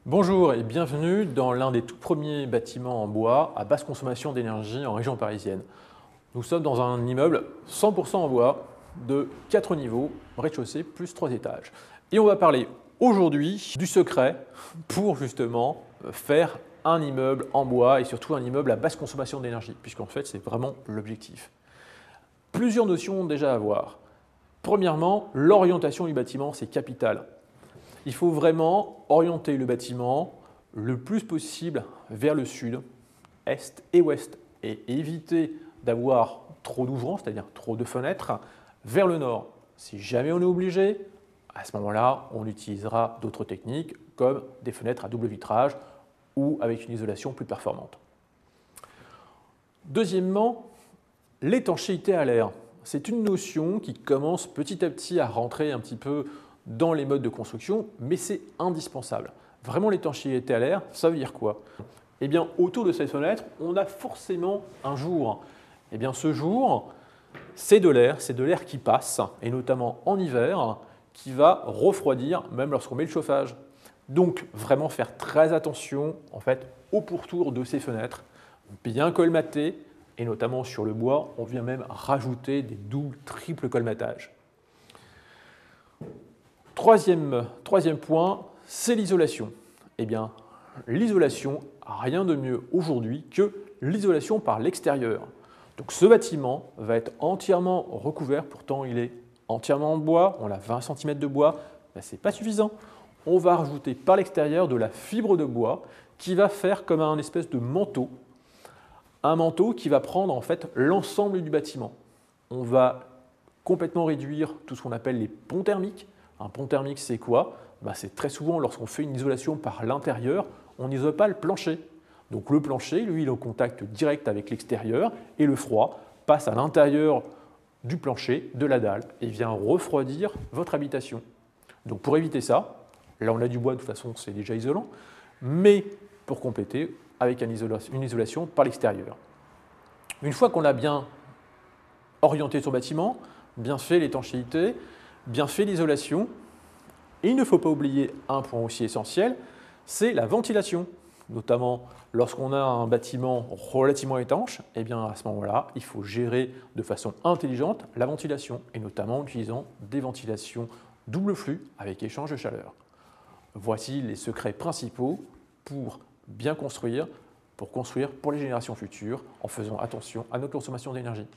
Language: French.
Bonjour et bienvenue dans l'un des tout premiers bâtiments en bois à basse consommation d'énergie en région parisienne. Nous sommes dans un immeuble 100% en bois de 4 niveaux, rez-de-chaussée plus 3 étages. Et on va parler aujourd'hui du secret pour justement faire un immeuble en bois et surtout un immeuble à basse consommation d'énergie, puisqu'en fait c'est vraiment l'objectif. Plusieurs notions déjà à voir. Premièrement, l'orientation du bâtiment, c'est capital. Il faut vraiment orienter le bâtiment le plus possible vers le sud, est et ouest, et éviter d'avoir trop d'ouvrants, c'est-à-dire trop de fenêtres, vers le nord. Si jamais on est obligé, à ce moment-là, on utilisera d'autres techniques comme des fenêtres à double vitrage ou avec une isolation plus performante. Deuxièmement, l'étanchéité à l'air. C'est une notion qui commence petit à petit à rentrer un petit peu dans les modes de construction, mais c'est indispensable. Vraiment, l'étanchéité à l'air, ça veut dire quoi? Eh bien, autour de cette fenêtre, on a forcément un jour. Eh bien, ce jour, c'est de l'air qui passe, et notamment en hiver, qui va refroidir même lorsqu'on met le chauffage. Donc, vraiment faire très attention en fait, au pourtour de ces fenêtres, bien colmater, et notamment sur le bois, on vient même rajouter des doubles, triples colmatages. Troisième point, c'est l'isolation. Eh bien, l'isolation, rien de mieux aujourd'hui que l'isolation par l'extérieur. Donc ce bâtiment va être entièrement recouvert, pourtant il est entièrement en bois, on a 20 cm de bois, ben, ce n'est pas suffisant. On va rajouter par l'extérieur de la fibre de bois qui va faire comme un espèce de manteau. Un manteau qui va prendre en fait l'ensemble du bâtiment. On va complètement réduire tout ce qu'on appelle les ponts thermiques. Un pont thermique, c'est quoi? C'est très souvent lorsqu'on fait une isolation par l'intérieur, on n'isole pas le plancher. Donc le plancher, lui, il est en contact direct avec l'extérieur et le froid passe à l'intérieur du plancher, de la dalle, et vient refroidir votre habitation. Donc pour éviter ça, là on a du bois, de toute façon c'est déjà isolant, mais pour compléter, avec une isolation par l'extérieur. Une fois qu'on a bien orienté son bâtiment, bien fait l'étanchéité, bien fait l'isolation, et il ne faut pas oublier un point aussi essentiel, c'est la ventilation. Notamment lorsqu'on a un bâtiment relativement étanche, eh bien à ce moment-là, il faut gérer de façon intelligente la ventilation, et notamment en utilisant des ventilations double flux avec échange de chaleur. Voici les secrets principaux pour bien construire, pour les générations futures, en faisant attention à notre consommation d'énergie.